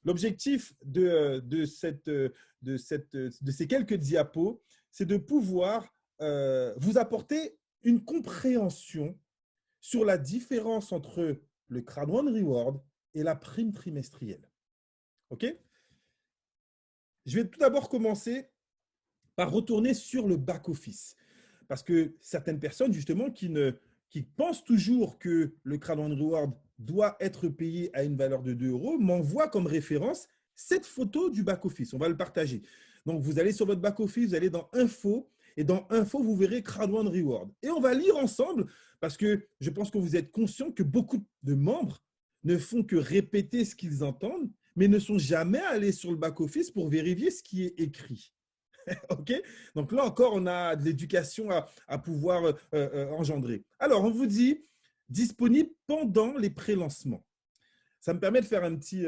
L'objectif de ces quelques diapos, c'est de pouvoir vous apporter une compréhension sur la différence entre le Crowd One Reward et la prime trimestrielle. OK? Je vais tout d'abord commencer par retourner sur le back-office. Parce que certaines personnes, justement, qui pensent toujours que le Crowd One Reward doit être payé à une valeur de 2 euros, m'envoient comme référence cette photo du back-office. On va le partager. Donc, vous allez sur votre back-office, vous allez dans Info, et dans Info, vous verrez Crowd One Reward. Et on va lire ensemble, parce que je pense que vous êtes conscient que beaucoup de membres ne font que répéter ce qu'ils entendent, mais ne sont jamais allés sur le back-office pour vérifier ce qui est écrit. OK? Donc là encore, on a de l'éducation à pouvoir engendrer. Alors, on vous dit disponible pendant les pré-lancements. Ça me permet de faire un petit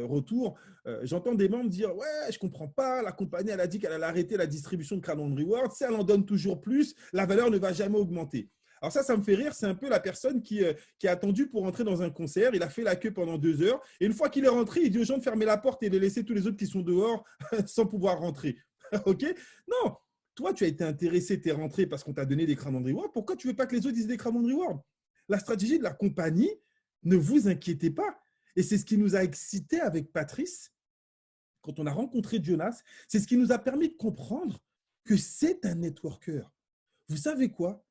retour. J'entends des membres dire « Ouais, je ne comprends pas, la compagnie, elle a dit qu'elle allait arrêter la distribution de Crowd One Reward. Si elle en donne toujours plus, la valeur ne va jamais augmenter. » Alors ça me fait rire. C'est un peu la personne qui a attendu pour entrer dans un concert. Il a fait la queue pendant 2 heures. Et une fois qu'il est rentré, il dit aux gens de fermer la porte et de laisser tous les autres qui sont dehors sans pouvoir rentrer. OK? Non, toi, tu as été intéressé, tu es rentré parce qu'on t'a donné des Crowd One Reward. Pourquoi tu ne veux pas que les autres disent des Crowd One Reward? La stratégie de la compagnie, ne vous inquiétez pas. Et c'est ce qui nous a excités avec Patrice quand on a rencontré Jonas. C'est ce qui nous a permis de comprendre que c'est un networker. Vous savez quoi?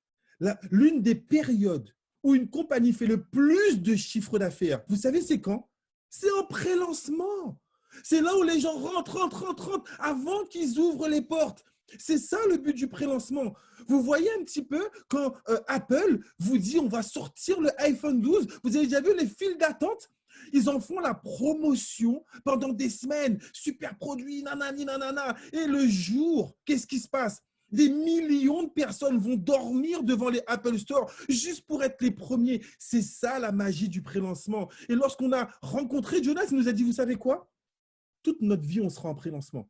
L'une des périodes où une compagnie fait le plus de chiffre d'affaires, vous savez c'est quand? C'est en pré-lancement. C'est là où les gens rentrent avant qu'ils ouvrent les portes. C'est ça le but du pré-lancement. Vous voyez un petit peu quand Apple vous dit on va sortir le iPhone 12, vous avez déjà vu les files d'attente? Ils en font la promotion pendant des semaines. Super produit, nanani, nanana. Et le jour, qu'est-ce qui se passe? Des millions de personnes vont dormir devant les Apple Store juste pour être les premiers. C'est ça la magie du pré-lancement. Et lorsqu'on a rencontré Jonas, il nous a dit, vous savez quoi? Toute notre vie, on sera en pré-lancement.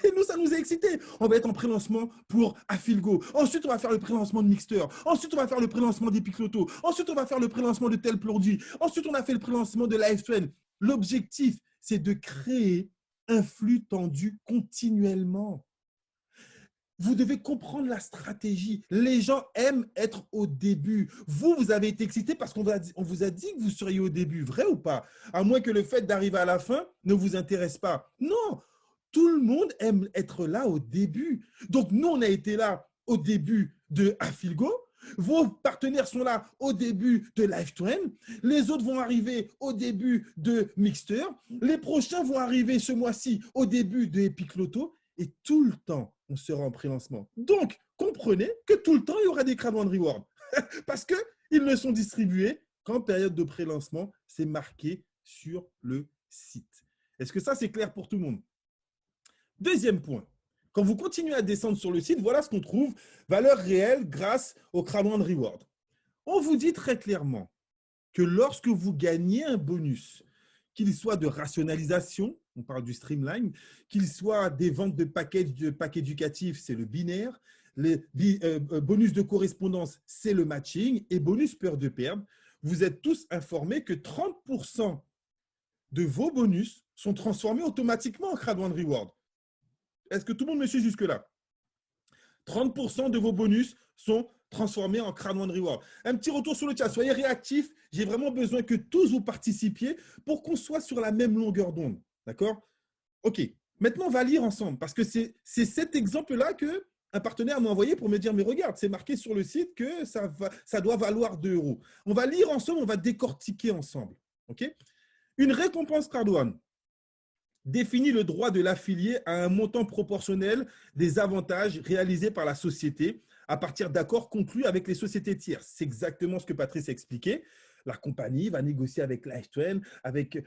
Et nous, ça nous a excités. On va être en pré-lancement pour Afilgo. Ensuite, on va faire le pré-lancement de Mixter. Ensuite, on va faire le pré-lancement d'Epic Loto. Ensuite, on va faire le pré-lancement de tel produit. Ensuite, on a fait le pré-lancement de LiveTrend. L'objectif, c'est de créer un flux tendu continuellement. Vous devez comprendre la stratégie. Les gens aiment être au début. Vous avez été excité parce qu'on vous a dit que vous seriez au début. Vrai ou pas? À moins que le fait d'arriver à la fin ne vous intéresse pas. Non, tout le monde aime être là au début. Donc, nous, on a été là au début de Afilgo. Vos partenaires sont là au début de LiveTrend. Les autres vont arriver au début de Mixter. Les prochains vont arriver ce mois-ci au début de Epic Loto. Et tout le temps, on sera en pré-lancement. Donc, comprenez que tout le temps, il y aura des Crowd One Reward. Parce qu'ils ne sont distribués qu'en période de pré-lancement. C'est marqué sur le site. Est-ce que ça, c'est clair pour tout le monde? Deuxième point. Quand vous continuez à descendre sur le site, voilà ce qu'on trouve. Valeur réelle grâce au Crowd One Reward. On vous dit très clairement que lorsque vous gagnez un bonus, qu'il soit de rationalisation, on parle du streamline, qu'il soit des ventes de pack éducatifs, c'est le binaire, les bonus de correspondance, c'est le matching, et bonus peur de perdre, vous êtes tous informés que 30% de vos bonus sont transformés automatiquement en Crowd One Reward. Est-ce que tout le monde me suit jusque-là? 30% de vos bonus sont transformés en Crowd One Reward. Un petit retour sur le chat. Soyez réactifs. J'ai vraiment besoin que tous vous participiez pour qu'on soit sur la même longueur d'onde. D'accord? OK. Maintenant, on va lire ensemble parce que c'est cet exemple-là qu'un partenaire m'a envoyé pour me dire, mais regarde, c'est marqué sur le site que ça doit valoir 2 euros. On va lire ensemble, on va décortiquer ensemble. OK? Une récompense Crowd One définit le droit de l'affilié à un montant proportionnel des avantages réalisés par la société à partir d'accords conclus avec les sociétés tierces. C'est exactement ce que Patrice a expliqué. La compagnie va négocier avec LiveTrend, avec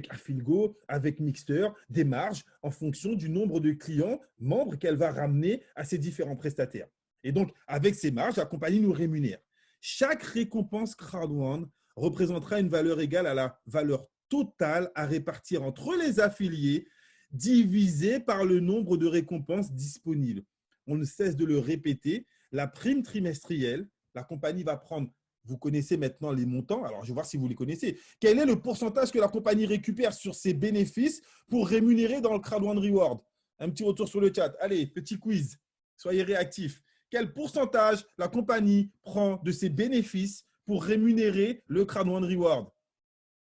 Afilgo, avec Mixter, des marges en fonction du nombre de clients membres qu'elle va ramener à ses différents prestataires. Et donc, avec ces marges, la compagnie nous rémunère. Chaque récompense Crowd One représentera une valeur égale à la valeur totale à répartir entre les affiliés divisé par le nombre de récompenses disponibles. On ne cesse de le répéter. La prime trimestrielle, la compagnie va prendre vous connaissez maintenant les montants. Alors, je vais voir si vous les connaissez. Quel est le pourcentage que la compagnie récupère sur ses bénéfices pour rémunérer dans le Crowd One Reward? Un petit retour sur le chat. Allez, petit quiz. Soyez réactifs. Quel pourcentage la compagnie prend de ses bénéfices pour rémunérer le Crowd One Reward?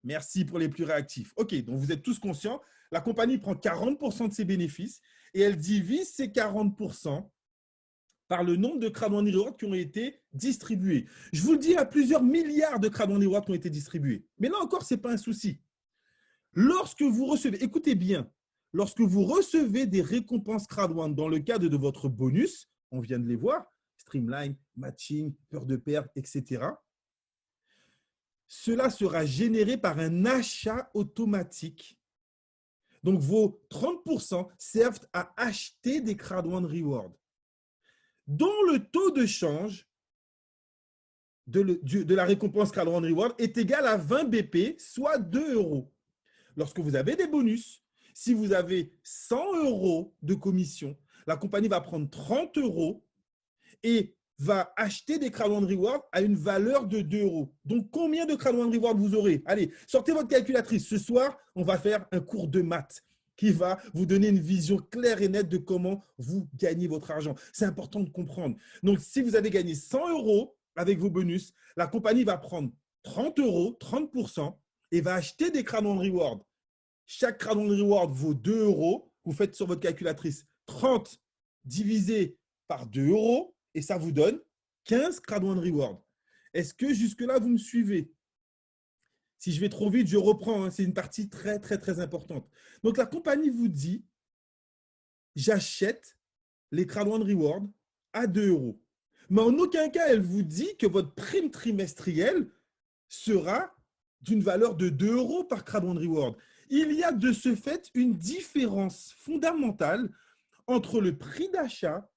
Merci pour les plus réactifs. OK, donc vous êtes tous conscients. La compagnie prend 40% de ses bénéfices et elle divise ces 40% par le nombre de Crowd One Rewards qui ont été distribués. Je vous le dis, il y a plusieurs milliards de Crowd One Rewards qui ont été distribués. Mais là encore, ce n'est pas un souci. Lorsque vous recevez, écoutez bien, lorsque vous recevez des récompenses Crowd One dans le cadre de votre bonus, on vient de les voir, Streamline, Matching, Peur de perdre, etc. Cela sera généré par un achat automatique. Donc, vos 30% servent à acheter des Crowd One Rewards dont le taux de change de la récompense Crowd One Reward est égal à 20 BP, soit 2 €. Lorsque vous avez des bonus, si vous avez 100 € de commission, la compagnie va prendre 30 € et va acheter des Crowd One Reward à une valeur de 2 €. Donc, combien de Crowd One Reward vous aurez? Allez, sortez votre calculatrice. Ce soir, on va faire un cours de maths qui va vous donner une vision claire et nette de comment vous gagnez votre argent. C'est important de comprendre. Donc, si vous avez gagné 100 € avec vos bonus, la compagnie va prendre 30 €, 30%, et va acheter des Crowd One Reward. Chaque Crowd One Reward vaut 2 €. Vous faites sur votre calculatrice 30 divisé par 2 € et ça vous donne 15 Crowd One Reward. Est-ce que jusque-là, vous me suivez? Si je vais trop vite, je reprends. C'est une partie très, très, très importante. Donc, la compagnie vous dit, j'achète les Crowd One Reward à 2 €. Mais en aucun cas, elle vous dit que votre prime trimestrielle sera d'une valeur de 2 € par Crowd One Reward. Il y a de ce fait une différence fondamentale entre le prix d'achat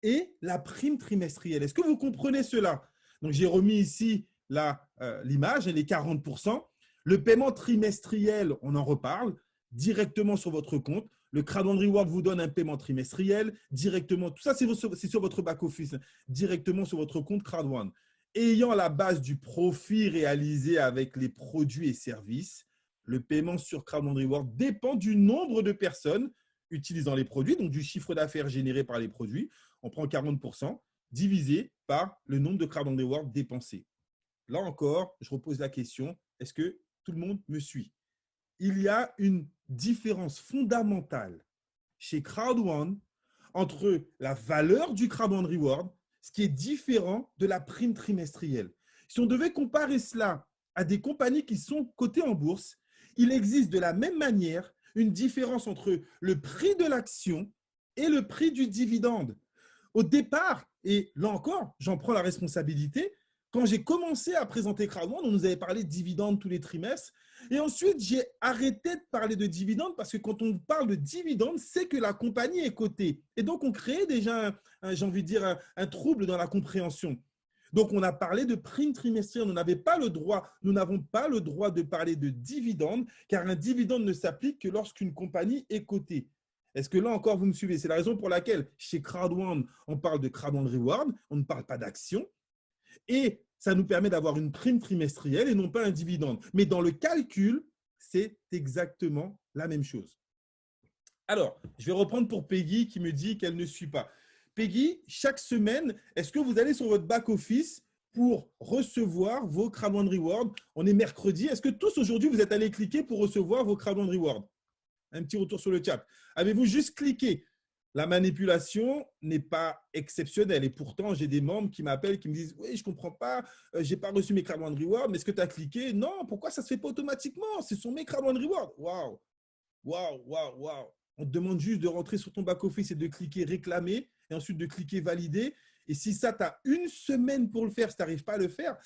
et la prime trimestrielle. Est-ce que vous comprenez cela? Donc, j'ai remis ici l'image, les 40%. Le paiement trimestriel, on en reparle, directement sur votre compte. Le Crowd One Reward vous donne un paiement trimestriel directement. Tout ça, c'est sur votre back-office, directement sur votre compte Crowd One. Ayant la base du profit réalisé avec les produits et services, le paiement sur Crowd One Reward dépend du nombre de personnes utilisant les produits, donc du chiffre d'affaires généré par les produits. On prend 40% divisé par le nombre de Crowd One Reward dépensés. Là encore, je repose la question, est-ce que tout le monde me suit? Il y a une différence fondamentale chez Crowd One entre la valeur du Crowd One Reward, ce qui est différent de la prime trimestrielle. Si on devait comparer cela à des compagnies qui sont cotées en bourse, il existe de la même manière une différence entre le prix de l'action et le prix du dividende. Au départ, et là encore, j'en prends la responsabilité, quand j'ai commencé à présenter Crowd One, on nous avait parlé de dividendes tous les trimestres. Et ensuite, j'ai arrêté de parler de dividendes parce que quand on parle de dividendes, c'est que la compagnie est cotée. Et donc, on crée déjà, j'ai envie de dire, un trouble dans la compréhension. Donc, on a parlé de prime trimestrielle. Nous n'avons pas le droit de parler de dividendes, car un dividende ne s'applique que lorsqu'une compagnie est cotée. Est-ce que là encore, vous me suivez? C'est la raison pour laquelle, chez Crowd One, on parle de Crowd One Reward, on ne parle pas d'action. Et ça nous permet d'avoir une prime trimestrielle et non pas un dividende. Mais dans le calcul, c'est exactement la même chose. Alors, je vais reprendre pour Peggy qui me dit qu'elle ne suit pas. Peggy, chaque semaine, est-ce que vous allez sur votre back-office pour recevoir vos Crowd One Reward? On est mercredi. Est-ce que tous aujourd'hui, vous êtes allés cliquer pour recevoir vos Crowd One Reward? Un petit retour sur le chat. Avez-vous juste cliqué? La manipulation n'est pas exceptionnelle. Et pourtant, j'ai des membres qui m'appellent, qui me disent « Oui, je ne comprends pas, je n'ai pas reçu mes Crowd One Reward, mais est-ce que tu as cliqué ?» Non, pourquoi ça ne se fait pas automatiquement? Ce sont mes Crowd One Reward. Waouh, waouh, waouh, waouh. On te demande juste de rentrer sur ton back-office et de cliquer « Réclamer » et ensuite de cliquer « Valider ». Et si ça, tu as une semaine pour le faire, si tu n'arrives pas à le faire,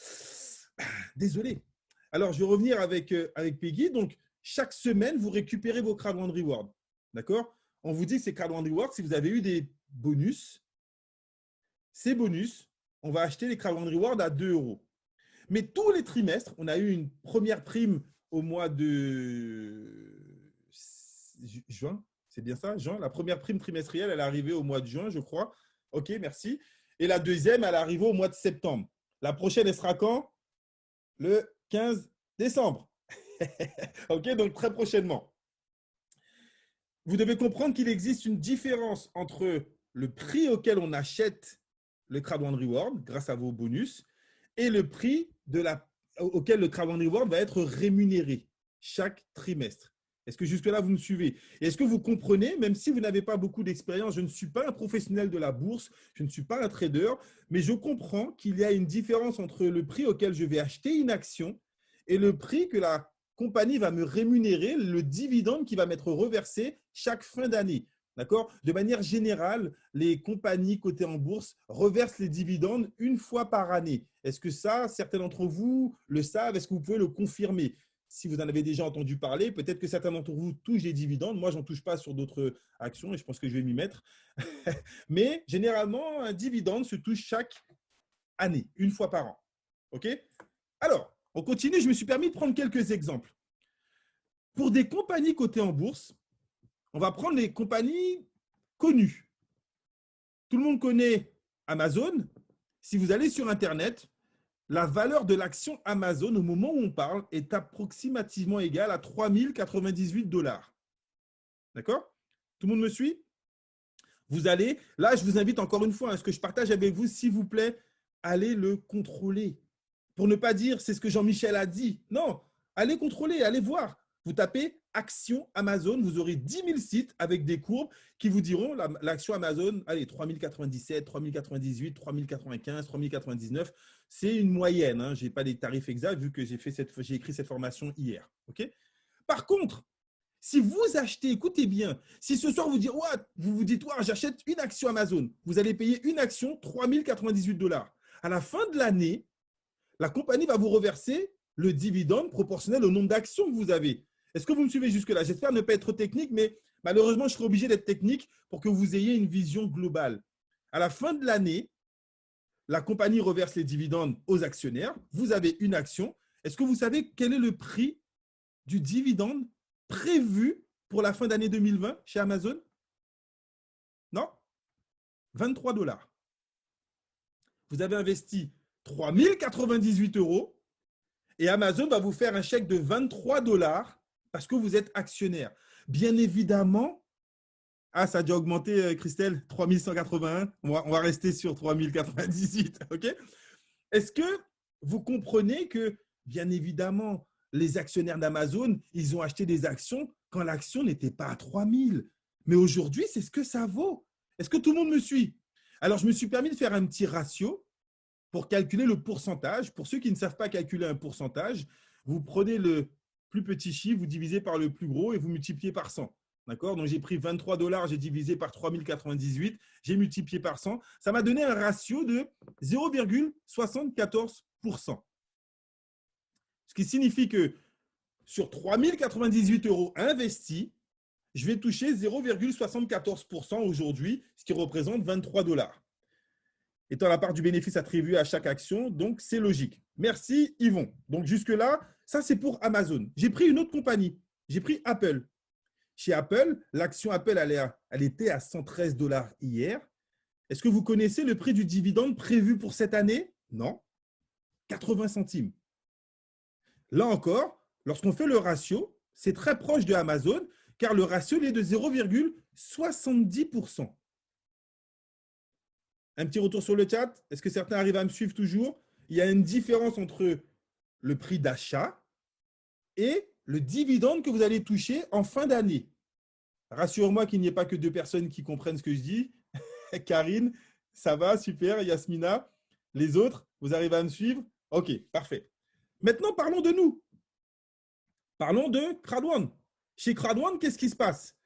désolé. Alors, je vais revenir avec Peggy. Donc, chaque semaine, vous récupérez vos Crowd One Reward. D'accord? On vous dit que c'est Crowd One Reward. Si vous avez eu des bonus, ces bonus, on va acheter les Crowd One Reward à 2 €. Mais tous les trimestres, on a eu une première prime au mois de juin. C'est bien ça, juin? La première prime trimestrielle, elle est arrivée au mois de juin, je crois. OK, merci. Et la deuxième, elle est arrivée au mois de septembre. La prochaine, elle sera quand? le 15 décembre. OK, donc très prochainement. Vous devez comprendre qu'il existe une différence entre le prix auquel on achète le Crowd One Reward grâce à vos bonus et le prix auquel le Crowd One Reward va être rémunéré chaque trimestre. Est-ce que jusque-là, vous me suivez? Est-ce que vous comprenez, même si vous n'avez pas beaucoup d'expérience, je ne suis pas un professionnel de la bourse, je ne suis pas un trader, mais je comprends qu'il y a une différence entre le prix auquel je vais acheter une action et le prix que la compagnie va me rémunérer, le dividende qui va m'être reversé chaque fin d'année. D'accord? De manière générale, les compagnies cotées en bourse reversent les dividendes une fois par année. Est-ce que ça, certains d'entre vous le savent? Est-ce que vous pouvez le confirmer? Si vous en avez déjà entendu parler, peut-être que certains d'entre vous touchent des dividendes. Moi, je n'en touche pas sur d'autres actions et je pense que je vais m'y mettre. Mais généralement, un dividende se touche chaque année, une fois par an. OK? Alors, on continue. Je me suis permis de prendre quelques exemples. Pour des compagnies cotées en bourse, on va prendre les compagnies connues. Tout le monde connaît Amazon. Si vous allez sur Internet, la valeur de l'action Amazon au moment où on parle est approximativement égale à 3 098 $. D'accord? Tout le monde me suit? Vous allez, là, je vous invite encore une fois, ce que je partage avec vous, s'il vous plaît, allez le contrôler. Pour ne pas dire, c'est ce que Jean-Michel a dit. Non, allez contrôler, allez voir. Vous tapez action Amazon, vous aurez 10 000 sites avec des courbes qui vous diront l'action Amazon, allez, 3097, 3098, 3095, 3099. C'est une moyenne. Hein. Je n'ai pas les tarifs exacts vu que j'ai écrit cette formation hier. Okay. Par contre, si vous achetez, écoutez bien, si ce soir vous vous dites, j'achète une action Amazon, vous allez payer une action 3098 $. À la fin de l'année, la compagnie va vous reverser le dividende proportionnel au nombre d'actions que vous avez. Est-ce que vous me suivez jusque-là? J'espère ne pas être trop technique, mais malheureusement, je serai obligé d'être technique pour que vous ayez une vision globale. À la fin de l'année, la compagnie reverse les dividendes aux actionnaires. Vous avez une action. Est-ce que vous savez quel est le prix du dividende prévu pour la fin d'année 2020 chez Amazon? Non? 23 $. Vous avez investi 3 098 € et Amazon va vous faire un chèque de 23 $ parce que vous êtes actionnaire. Bien évidemment, ça a déjà augmenté, Christelle, 3 181. On va rester sur 3 098. Okay? Est-ce que vous comprenez que, bien évidemment, les actionnaires d'Amazon, ils ont acheté des actions quand l'action n'était pas à 3 000. Mais aujourd'hui, c'est ce que ça vaut. Est-ce que tout le monde me suit? Alors, je me suis permis de faire un petit ratio pour calculer le pourcentage. Pour ceux qui ne savent pas calculer un pourcentage, vous prenez le plus petit chiffre, vous divisez par le plus gros et vous multipliez par 100. D'accord? Donc, j'ai pris 23 $, j'ai divisé par 3098, j'ai multiplié par 100. Ça m'a donné un ratio de 0,74%. Ce qui signifie que sur 3 098 € investis, je vais toucher 0,74% aujourd'hui, ce qui représente 23 $. Étant la part du bénéfice attribué à chaque action, donc c'est logique. Merci Yvon. Donc jusque-là, ça c'est pour Amazon. J'ai pris une autre compagnie, j'ai pris Apple. Chez Apple, l'action Apple, elle était à 113 $ hier. Est-ce que vous connaissez le prix du dividende prévu pour cette année? Non. 80 centimes. Là encore, lorsqu'on fait le ratio, c'est très proche de Amazon, car le ratio est de 0,70%. Un petit retour sur le chat. Est-ce que certains arrivent à me suivre toujours? Il y a une différence entre le prix d'achat et le dividende que vous allez toucher en fin d'année. Rassure-moi qu'il n'y ait pas que 2 personnes qui comprennent ce que je dis. Karine, ça va, super. Yasmina, les autres, vous arrivez à me suivre? Ok, parfait. Maintenant, parlons de nous. Parlons de Crowd One. Chez Crowd One, qu'est-ce qui se passe?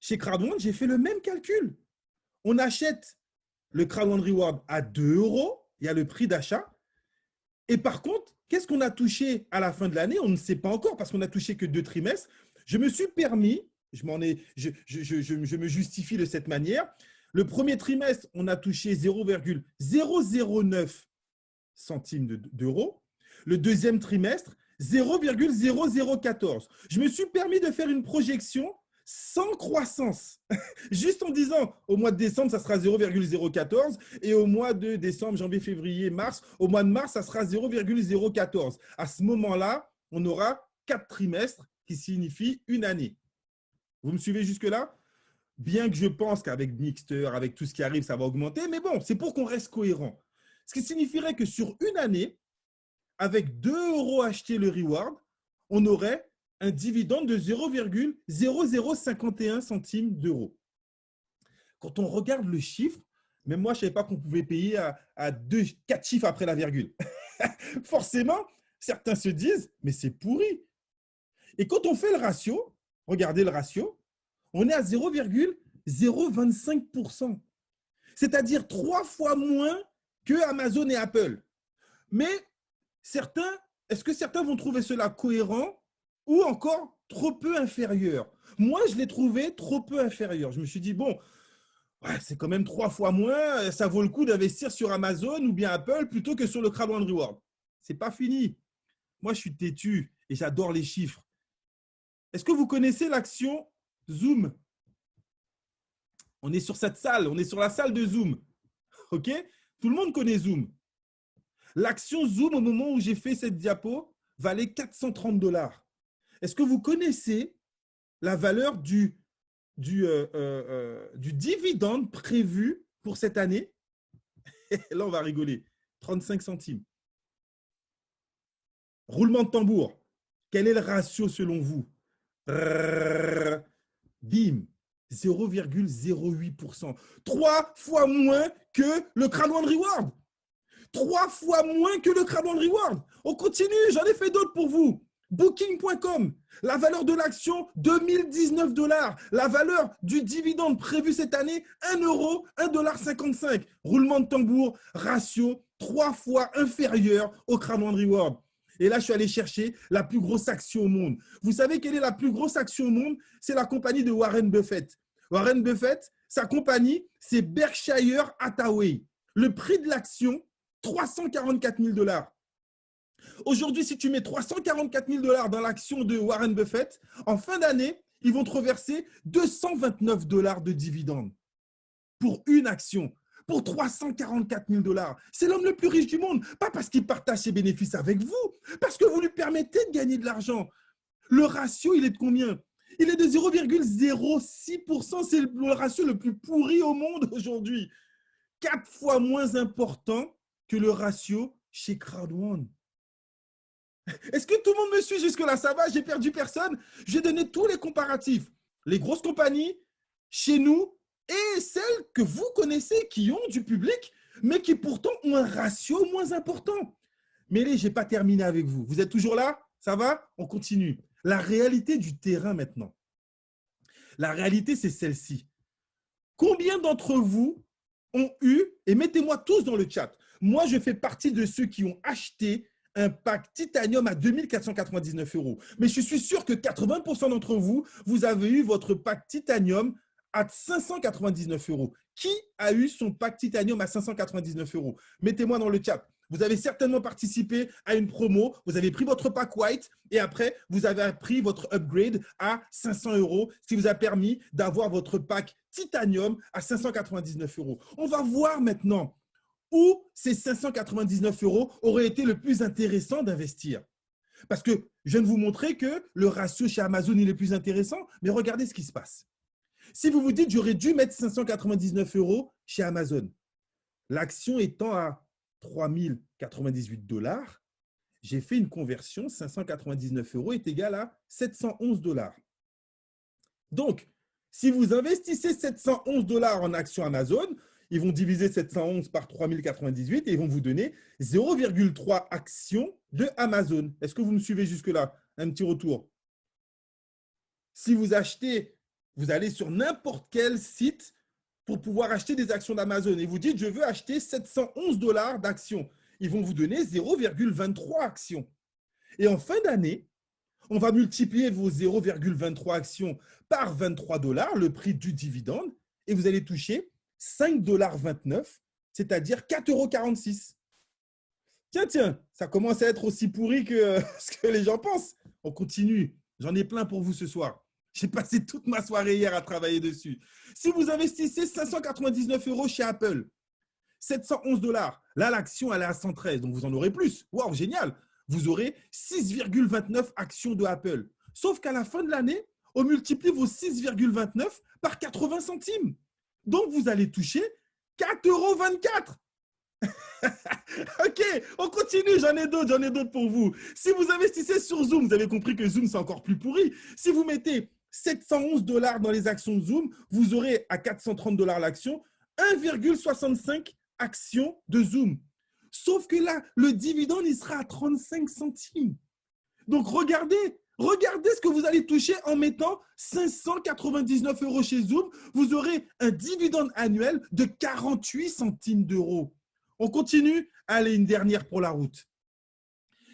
Chez Crowd One, j'ai fait le même calcul. On achète le Crowd One Reward à 2 €, il y a le prix d'achat. Et par contre, qu'est-ce qu'on a touché à la fin de l'année? On ne sait pas encore parce qu'on n'a touché que 2 trimestres. Je me suis permis, je me justifie de cette manière. Le premier trimestre, on a touché 0,009 centimes d'euros. Le deuxième trimestre, 0,0014. Je me suis permis de faire une projection sans croissance. Juste en disant, au mois de décembre, ça sera 0,014 et au mois de décembre, janvier, février, mars, au mois de mars, ça sera 0,014. À ce moment-là, on aura 4 trimestres qui signifient une année. Vous me suivez jusque-là? Bien que je pense qu'avec Mixter, avec tout ce qui arrive, ça va augmenter, mais bon, c'est pour qu'on reste cohérent. Ce qui signifierait que sur une année, avec 2 € achetés le reward, on aurait un dividende de 0,0051 centimes d'euros. Quand on regarde le chiffre, même moi, je ne savais pas qu'on pouvait payer à 4 chiffres après la virgule. Forcément, certains se disent, mais c'est pourri. Et quand on fait le ratio, regardez le ratio, on est à 0,025%. C'est-à-dire 3 fois moins que Amazon et Apple. Mais est-ce que certains vont trouver cela cohérent ou encore trop peu inférieur? Moi, je l'ai trouvé trop peu inférieur. Je me suis dit, bon, ouais, c'est quand même 3 fois moins, ça vaut le coup d'investir sur Amazon ou bien Apple plutôt que sur le Crowd Reward. C'est pas fini. Moi, je suis têtu et j'adore les chiffres. Est-ce que vous connaissez l'action Zoom? On est sur cette salle, on est sur la salle de Zoom. OK? Tout le monde connaît Zoom. L'action Zoom, au moment où j'ai fait cette diapo, valait 430 $. Est-ce que vous connaissez la valeur du dividende prévu pour cette année? Là, on va rigoler. 35 centimes. Roulement de tambour. Quel est le ratio selon vous? Bim, 0,08%. 3 fois moins que le Crowd Reward. 3 fois moins que le Crowd Reward. On continue, j'en ai fait d'autres pour vous. Booking.com, la valeur de l'action, 2019 $. La valeur du dividende prévu cette année, 1 €, 1,55 $. Roulement de tambour, ratio 3 fois inférieur au Crowd Reward. Et là, je suis allé chercher la plus grosse action au monde. Vous savez quelle est la plus grosse action au monde? C'est la compagnie de Warren Buffett. Warren Buffett, sa compagnie, c'est Berkshire Hathaway. Le prix de l'action, 344 000 $. Aujourd'hui, si tu mets 344 000 $ dans l'action de Warren Buffett, en fin d'année, ils vont te reverser 229 $ de dividendes pour une action, pour 344 000 $. C'est l'homme le plus riche du monde, pas parce qu'il partage ses bénéfices avec vous, parce que vous lui permettez de gagner de l'argent. Le ratio, il est de combien? Il est de 0,06%. C'est le ratio le plus pourri au monde aujourd'hui. 4 fois moins important que le ratio chez Crowd1. Est-ce que tout le monde me suit jusque-là? Ça va? J'ai perdu personne? J'ai donné tous les comparatifs. Les grosses compagnies, chez nous, et celles que vous connaissez qui ont du public, mais qui pourtant ont un ratio moins important. Mais je n'ai pas terminé avec vous. Vous êtes toujours là? Ça va? On continue. La réalité du terrain maintenant. La réalité, c'est celle-ci. Combien d'entre vous ont eu, et mettez-moi tous dans le chat, moi, je fais partie de ceux qui ont acheté un pack titanium à 2 499 €. Mais je suis sûr que 80% d'entre vous, vous avez eu votre pack titanium à 599 €. Qui a eu son pack titanium à 599 €? Mettez-moi dans le chat. Vous avez certainement participé à une promo, vous avez pris votre pack white et après, vous avez pris votre upgrade à 500 €, ce qui vous a permis d'avoir votre pack titanium à 599 €. On va voir maintenant où ces 599 € auraient été le plus intéressant d'investir. Parce que je viens de vous montrer que le ratio chez Amazon il est plus intéressant, mais regardez ce qui se passe. Si vous vous dites, j'aurais dû mettre 599 € chez Amazon, l'action étant à 3 098 $, j'ai fait une conversion, 599 € est égal à 711 $. Donc, si vous investissez 711 $ en actions Amazon, ils vont diviser 711 par 3098 et ils vont vous donner 0,3 actions de Amazon. Est-ce que vous me suivez jusque-là? Un petit retour. Si vous achetez, vous allez sur n'importe quel site pour pouvoir acheter des actions d'Amazon et vous dites, je veux acheter 711 $ d'actions. Ils vont vous donner 0,23 actions. Et en fin d'année, on va multiplier vos 0,23 actions par 23 $, le prix du dividende, et vous allez toucher 5,29 $, c'est-à-dire 4,46 €. Tiens, ça commence à être aussi pourri que ce que les gens pensent. On continue. J'en ai plein pour vous ce soir. J'ai passé toute ma soirée hier à travailler dessus. Si vous investissez 599 euros chez Apple, 711 $, là, l'action, elle est à 113, donc vous en aurez plus. Waouh, génial. Vous aurez 6,29 actions de Apple. Sauf qu'à la fin de l'année, on multiplie vos 6,29 par 80 centimes. Donc, vous allez toucher 4,24 €. Ok, on continue, j'en ai d'autres pour vous. Si vous investissez sur Zoom, vous avez compris que Zoom, c'est encore plus pourri. Si vous mettez 711 $ dans les actions de Zoom, vous aurez à 430 $ l'action 1,65 actions de Zoom. Sauf que là, le dividende, il sera à 35 centimes. Donc, regardez ce que vous allez toucher en mettant 599 € chez Zoom. Vous aurez un dividende annuel de 48 centimes d'euros. On continue. Allez, une dernière pour la route.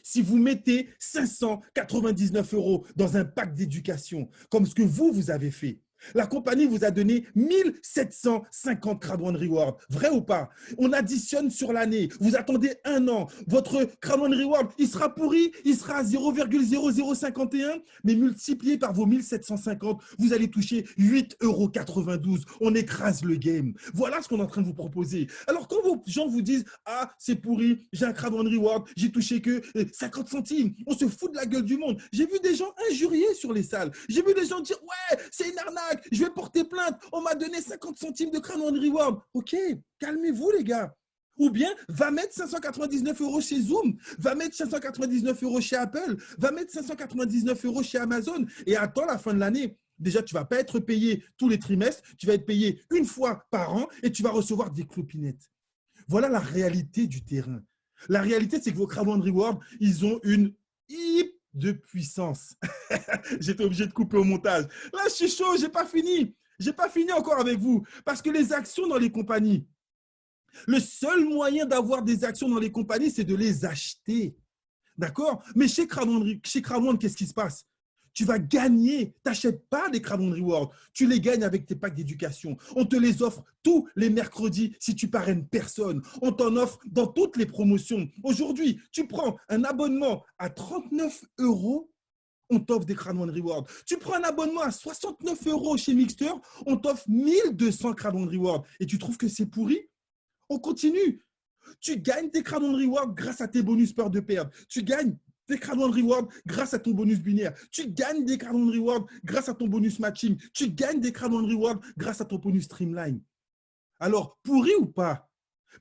Si vous mettez 599 € dans un pack d'éducation, comme ce que vous avez fait, la compagnie vous a donné 1750 Crowd One Reward. Vrai ou pas? On additionne sur l'année. Vous attendez un an. Votre Crowd One Reward, il sera pourri, il sera à 0,0051, mais multiplié par vos 1750, vous allez toucher 8,92 €. On écrase le game. Voilà ce qu'on est en train de vous proposer. Alors, quand vos gens vous disent « Ah, c'est pourri, j'ai un Crowd One Reward, j'ai touché que 50 centimes », on se fout de la gueule du monde. J'ai vu des gens injurier sur les salles. J'ai vu des gens dire « Ouais, c'est une arnaque. Je vais porter plainte. On m'a donné 50 centimes de Crowd One Reward. » Ok, calmez-vous les gars. Ou bien, va mettre 599 € chez Zoom, va mettre 599 € chez Apple, va mettre 599 € chez Amazon et attends la fin de l'année. Déjà, tu ne vas pas être payé tous les trimestres, tu vas être payé une fois par an et tu vas recevoir des clopinettes. Voilà la réalité du terrain. La réalité, c'est que vos Crowd One Reward, ils ont une de puissance. J'étais obligé de couper au montage. Là, je suis chaud, je n'ai pas fini. Je n'ai pas fini encore avec vous. Parce que les actions dans les compagnies, le seul moyen d'avoir des actions dans les compagnies, c'est de les acheter. D'accord? Mais chez Crowd One, qu'est-ce qui se passe? Tu vas gagner. Tu n'achètes pas des Crowd One Rewards. Tu les gagnes avec tes packs d'éducation. On te les offre tous les mercredis si tu parraines personne. On t'en offre dans toutes les promotions. Aujourd'hui, tu prends un abonnement à 39 €, on t'offre des Crowd One Rewards. Tu prends un abonnement à 69 € chez Mixter, on t'offre 1200 Crowd One Rewards. Et tu trouves que c'est pourri? On continue. Tu gagnes tes Crowd One Rewards grâce à tes bonus peur de perdre. Tu gagnes des Crowd One Rewards grâce à ton bonus binaire. Tu gagnes des Crowd One Rewards grâce à ton bonus matching. Tu gagnes des Crowd One Rewards grâce à ton bonus streamline. Alors, pourri ou pas?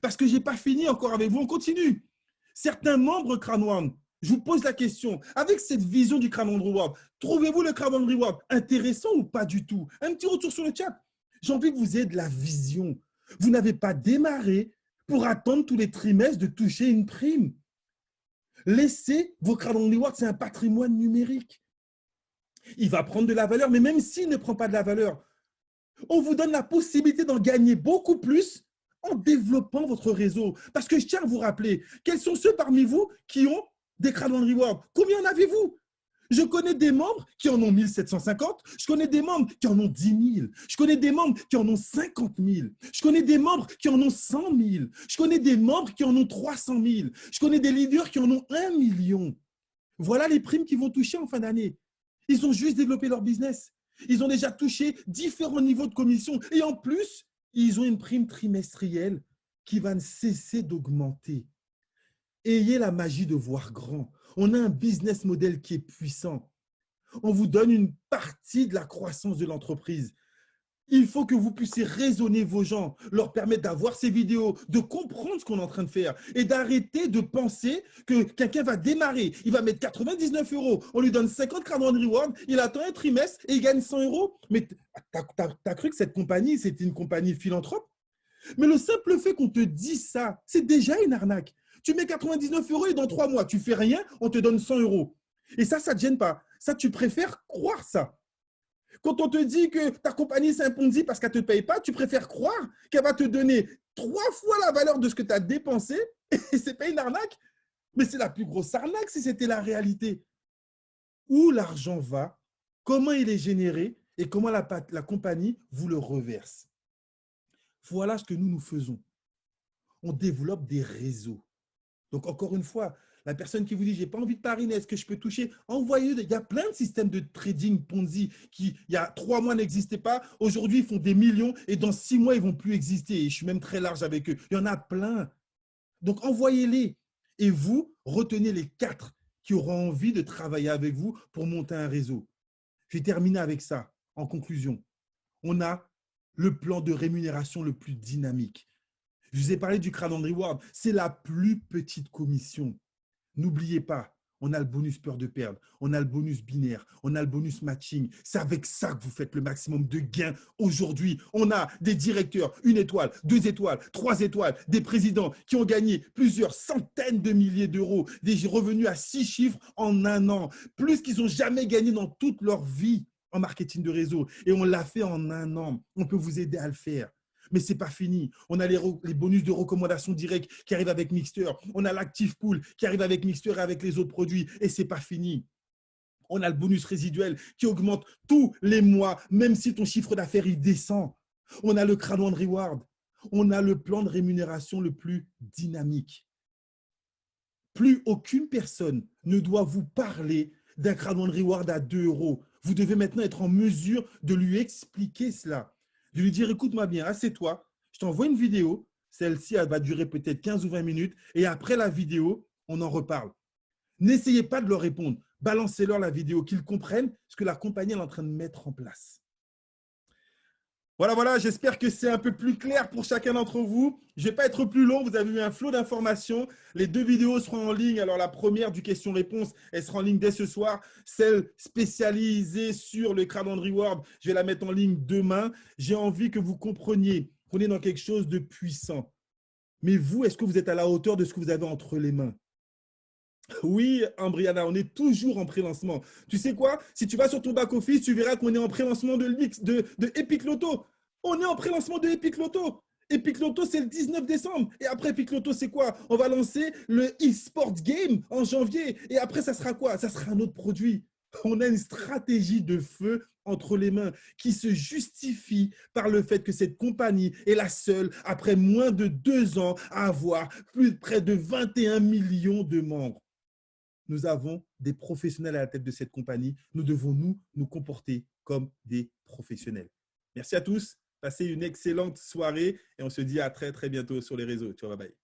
Parce que je n'ai pas fini encore avec vous. On continue. Certains membres Crowd One, je vous pose la question, avec cette vision du Crowd One Reward, trouvez-vous le Crowd One Reward intéressant ou pas du tout? Un petit retour sur le chat. J'ai envie que vous ayez de la vision. Vous n'avez pas démarré pour attendre tous les trimestres de toucher une prime. Laissez vos Crowd One Reward, c'est un patrimoine numérique. Il va prendre de la valeur, mais même s'il ne prend pas de la valeur, on vous donne la possibilité d'en gagner beaucoup plus en développant votre réseau. Parce que je tiens à vous rappeler, quels sont ceux parmi vous qui ont des Crowd One Reward? Combien en avez-vous? Je connais des membres qui en ont 1750, je connais des membres qui en ont 10 000, je connais des membres qui en ont 50 000, je connais des membres qui en ont 100 000, je connais des membres qui en ont 300 000, je connais des leaders qui en ont 1 million. Voilà les primes qu'ils vont toucher en fin d'année. Ils ont juste développé leur business. Ils ont déjà touché différents niveaux de commission. Et en plus, ils ont une prime trimestrielle qui va ne cesser d'augmenter. Ayez la magie de voir grand. On a un business model qui est puissant. On vous donne une partie de la croissance de l'entreprise. Il faut que vous puissiez raisonner vos gens, leur permettre d'avoir ces vidéos, de comprendre ce qu'on est en train de faire et d'arrêter de penser que quelqu'un va démarrer. Il va mettre 99 €, on lui donne 50 Crowd One Reward, il attend un trimestre et il gagne 100 €. Mais tu as cru que cette compagnie, c'était une compagnie philanthrope? Mais le simple fait qu'on te dise ça, c'est déjà une arnaque. Tu mets 99 € et dans 3 mois, tu ne fais rien, on te donne 100 €. Et ça ne te gêne pas. Ça, tu préfères croire ça. Quand on te dit que ta compagnie, c'est un Ponzi parce qu'elle ne te paye pas, tu préfères croire qu'elle va te donner 3 fois la valeur de ce que tu as dépensé et ce n'est pas une arnaque. Mais c'est la plus grosse arnaque si c'était la réalité. Où l'argent va, comment il est généré et comment la compagnie vous le reverse. Voilà ce que nous faisons. On développe des réseaux. Donc, encore une fois, La personne qui vous dit, j'ai pas envie de pariner, est-ce que je peux toucher? Envoyez-eux. Il y a plein de systèmes de trading Ponzi qui, il y a 3 mois, n'existaient pas. Aujourd'hui, ils font des millions et dans 6 mois, ils vont plus exister. Et je suis même très large avec eux. Il y en a plein. Donc, envoyez-les. Et vous, retenez les 4 qui auront envie de travailler avec vous pour monter un réseau. Je vais terminer avec ça. En conclusion, on a le plan de rémunération le plus dynamique. Je vous ai parlé du Crowd Reward. C'est la plus petite commission. N'oubliez pas, on a le bonus peur de perdre, on a le bonus binaire, on a le bonus matching. C'est avec ça que vous faites le maximum de gains aujourd'hui. On a des directeurs, 1 étoile, 2 étoiles, 3 étoiles, des présidents qui ont gagné plusieurs centaines de milliers d'euros, des revenus à 6 chiffres en un an, plus qu'ils n'ont jamais gagné dans toute leur vie en marketing de réseau. Et on l'a fait en un an. On peut vous aider à le faire. Mais ce n'est pas fini. On a les bonus de recommandation directe qui arrivent avec Mixter. On a l'Active Pool qui arrive avec Mixter et avec les autres produits. Et ce n'est pas fini. On a le bonus résiduel qui augmente tous les mois, même si ton chiffre d'affaires il descend. On a le Crowd Reward. On a le plan de rémunération le plus dynamique. Plus aucune personne ne doit vous parler d'un Crowd Reward à 2 euros. Vous devez maintenant être en mesure de lui expliquer cela. De lui dire, écoute-moi bien, assieds-toi, je t'envoie une vidéo, celle-ci elle va durer peut-être 15 ou 20 minutes, et après la vidéo, on en reparle. N'essayez pas de leur répondre, balancez-leur la vidéo, qu'ils comprennent ce que la compagnie est en train de mettre en place. Voilà, j'espère que c'est un peu plus clair pour chacun d'entre vous. Je ne vais pas être plus long, vous avez eu un flot d'informations. Les 2 vidéos seront en ligne. Alors, la première du question-réponse, elle sera en ligne dès ce soir. Celle spécialisée sur le Crowd Reward, je vais la mettre en ligne demain. J'ai envie que vous compreniez qu'on est dans quelque chose de puissant. Mais vous, est-ce que vous êtes à la hauteur de ce que vous avez entre les mains? Oui, Ambriana, on est toujours en pré-lancement. Tu sais quoi? Si tu vas sur ton back-office, tu verras qu'on est en pré-lancement de Epic Loto. On est en pré-lancement de Epic Loto. Epic Loto, c'est le 19 décembre. Et après Epic Loto, c'est quoi? On va lancer le e-sport game en janvier. Et après, ça sera quoi? Ça sera un autre produit. On a une stratégie de feu entre les mains qui se justifie par le fait que cette compagnie est la seule, après moins de 2 ans, à avoir près de 21 millions de membres. Nous avons des professionnels à la tête de cette compagnie. Nous devons nous comporter comme des professionnels. Merci à tous. Passez une excellente soirée et on se dit à très, très bientôt sur les réseaux. Ciao, bye bye.